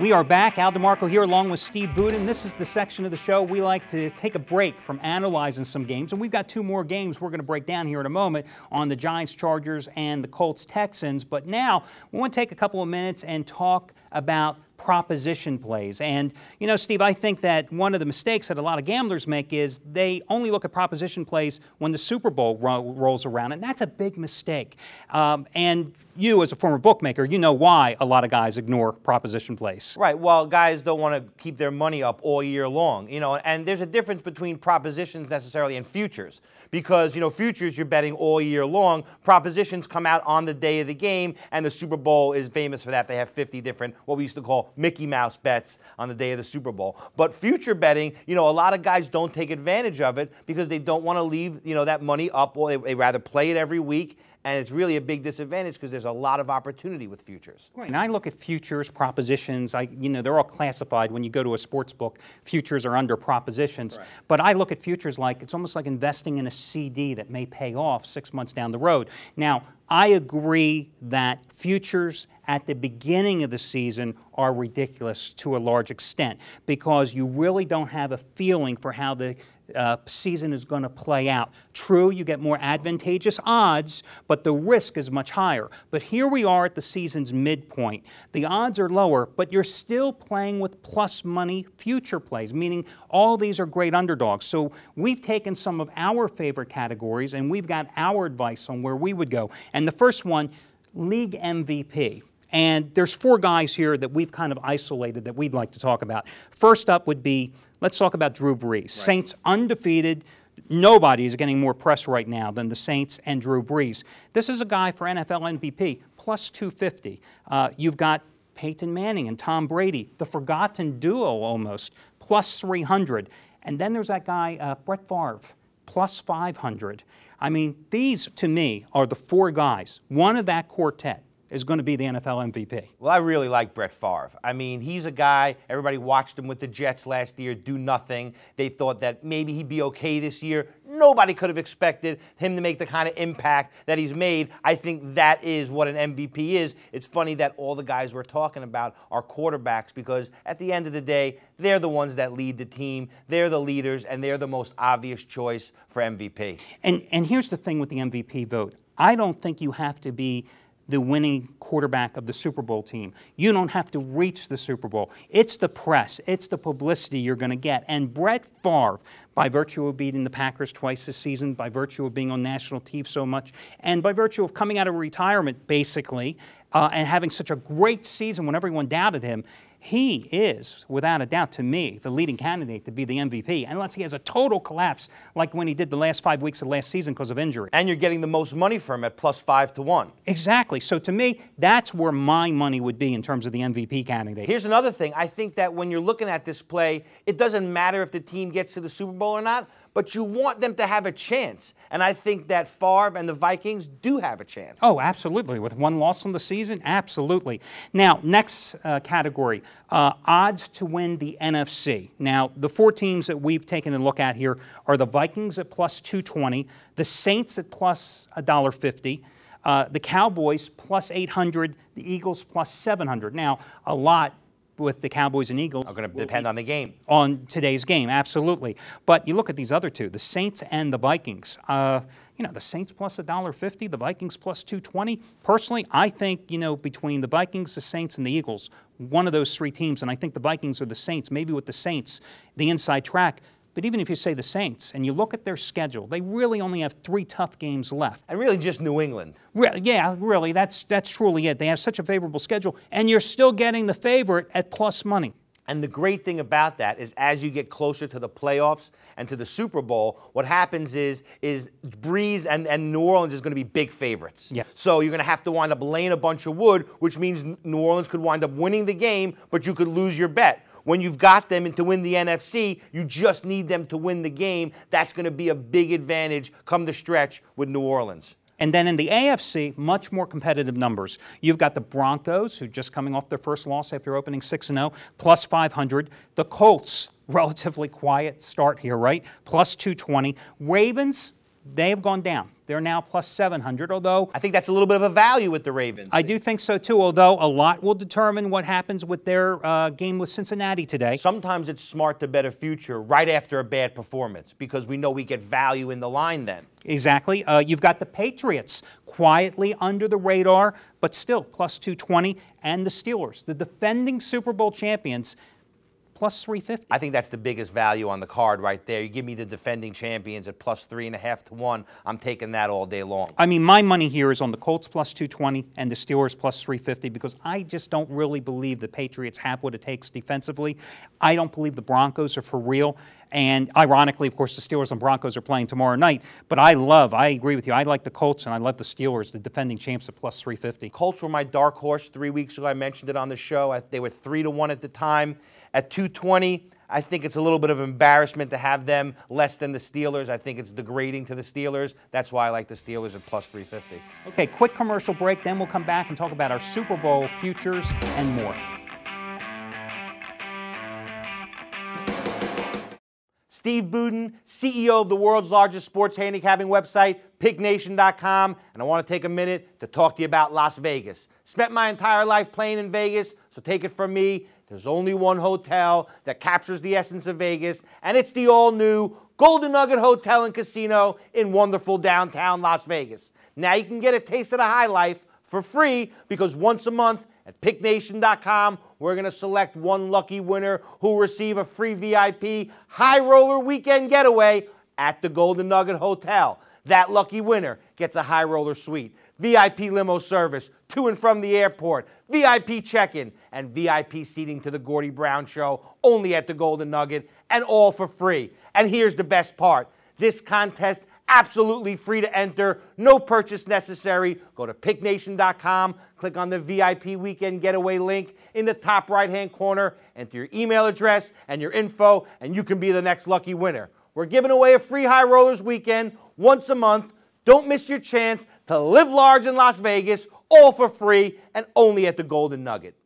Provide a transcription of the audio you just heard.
We are back. Al DeMarco here along with Steve Budin. This is the section of the show we like to take a break from analyzing some games. And we've got two more games we're going to break down here in a moment on the Giants, Chargers, and the Colts, Texans. But now we want to take a couple of minutes and talk about proposition plays. And, you know, Steve, I think that one of the mistakes that a lot of gamblers make is they only look at proposition plays when the Super Bowl rolls around, and that's a big mistake. And you, as a former bookmaker, you know why a lot of guys ignore proposition plays. Right. Well, guys don't want to keep their money up all year long, you know, and there's a difference between propositions necessarily and futures because, you know, futures you're betting all year long. Propositions come out on the day of the game, and the Super Bowl is famous for that. They have 50 different, what we used to call Mickey Mouse bets on the day of the Super Bowl. But future betting, you know, a lot of guys don't take advantage of it because they don't want to leave, you know, that money up, or they rather play it every week. And it's really a big disadvantage because there's a lot of opportunity with futures. Right. And I look at futures, propositions. You know, they're all classified. When you go to a sports book, futures are under propositions. Right. But I look at futures like it's almost like investing in a CD that may pay off 6 months down the road. Now, I agree that futures at the beginning of the season are ridiculous to a large extent because you really don't have a feeling for how the season is going to play out. True, you get more advantageous odds, but the risk is much higher. But here we are at the season's midpoint. The odds are lower, but you're still playing with plus money future plays, meaning all these are great underdogs. So we've taken some of our favorite categories, and we've got our advice on where we would go. And the first one, league MVP. And there's four guys here that we've kind of isolated that we'd like to talk about. First up would be, let's talk about Drew Brees. Right. Saints undefeated. Nobody is getting more press right now than the Saints and Drew Brees. This is a guy for NFL MVP, plus 250. You've got Peyton Manning and Tom Brady, the forgotten duo almost, plus 300. And then there's that guy, Brett Favre, plus 500. I mean, these, to me, are the four guys. One of that quartet is going to be the NFL MVP. Well, I really like Brett Favre. I mean, he's a guy, everybody watched him with the Jets last year do nothing. They thought that maybe he'd be okay this year. Nobody could have expected him to make the kind of impact that he's made. I think that is what an MVP is. It's funny that all the guys we're talking about are quarterbacks because at the end of the day, they're the ones that lead the team. They're the leaders, and they're the most obvious choice for MVP. And here's the thing with the MVP vote. I don't think you have to be the winning quarterback of the Super Bowl team. You don't have to reach the Super Bowl. It's the press. It's the publicity you're going to get. And Brett Favre, by virtue of beating the Packers twice this season, by virtue of being on national TV so much, and by virtue of coming out of retirement, basically, and having such a great season when everyone doubted him, he is, without a doubt, to me, the leading candidate to be the MVP, unless he has a total collapse like when he did the last 5 weeks of last season because of injury. And you're getting the most money for him at plus 5 to 1. Exactly. So to me, that's where my money would be in terms of the MVP candidate. Here's another thing. I think that when you're looking at this play, it doesn't matter if the team gets to the Super Bowl or not, but you want them to have a chance. And I think that Favre and the Vikings do have a chance. Oh, absolutely. With one loss on the season, absolutely. Now, next category, odds to win the NFC. Now, the four teams that we've taken a look at here are the Vikings at plus 220, the Saints at plus $1.50, the Cowboys plus 800, the Eagles plus 700. Now, a lot with the Cowboys and Eagles are going to depend on the game. On today's game, absolutely. But you look at these other two, the Saints and the Vikings. You know, the Saints plus $1.50, the Vikings plus 220. Personally, I think, you know, between the Vikings, the Saints, and the Eagles, one of those three teams, and I think the Vikings or the Saints, maybe with the Saints, the inside track. But even if you say the Saints, and you look at their schedule, they really only have 3 tough games left. And really just New England. Yeah, really, that's truly it. They have such a favorable schedule, and you're still getting the favorite at plus money. And the great thing about that is as you get closer to the playoffs and to the Super Bowl, what happens is Breeze and New Orleans is going to be big favorites. Yes. So you're going to have to wind up laying a bunch of wood, which means New Orleans could wind up winning the game, but you could lose your bet. When you've got them to win the NFC, you just need them to win the game. That's going to be a big advantage come the stretch with New Orleans. And then in the AFC, much more competitive numbers. You've got the Broncos, who are just coming off their first loss after opening 6-0, plus 500. The Colts, relatively quiet start here, right? Plus 220. Ravens, they have gone down. They're now plus 700, although I think that's a little bit of a value with the Ravens. I do think so too, although a lot will determine what happens with their game with Cincinnati today. Sometimes it's smart to bet a future right after a bad performance because we know we get value in the line then. Exactly. You've got the Patriots quietly under the radar, but still plus 220, and the Steelers, the defending Super Bowl champions, plus 350. I think that's the biggest value on the card right there. You give me the defending champions at plus 3.5 to 1. I'm taking that all day long. I mean, my money here is on the Colts plus 220 and the Steelers plus 350 because I just don't really believe the Patriots have what it takes defensively. I don't believe the Broncos are for real. And ironically, of course, the Steelers and Broncos are playing tomorrow night. But I agree with you, I like the Colts and I love the Steelers, the defending champs at plus 350. Colts were my dark horse 3 weeks ago. I mentioned it on the show. They were 3 to 1 at the time. At 220, I think it's a little bit of embarrassment to have them less than the Steelers. I think it's degrading to the Steelers. That's why I like the Steelers at plus 350. Okay, quick commercial break, then we'll come back and talk about our Super Bowl futures and more. Steve Budin, CEO of the world's largest sports handicapping website, PickNation.com, and I want to take a minute to talk to you about Las Vegas. Spent my entire life playing in Vegas, so take it from me. There's only one hotel that captures the essence of Vegas, and it's the all-new Golden Nugget Hotel and Casino in wonderful downtown Las Vegas. Now you can get a taste of the high life for free because once a month at PickNation.com, we're going to select one lucky winner who will receive a free VIP high roller weekend getaway at the Golden Nugget Hotel. That lucky winner gets a high roller suite, VIP limo service to and from the airport, VIP check-in, and VIP seating to the Gordy Brown Show only at the Golden Nugget, and all for free. And here's the best part. This contest absolutely free to enter, no purchase necessary. Go to PickNation.com, click on the VIP Weekend Getaway link in the top right-hand corner, enter your email address and your info, and you can be the next lucky winner. We're giving away a free High Rollers weekend once a month. Don't miss your chance to live large in Las Vegas, all for free and only at the Golden Nugget.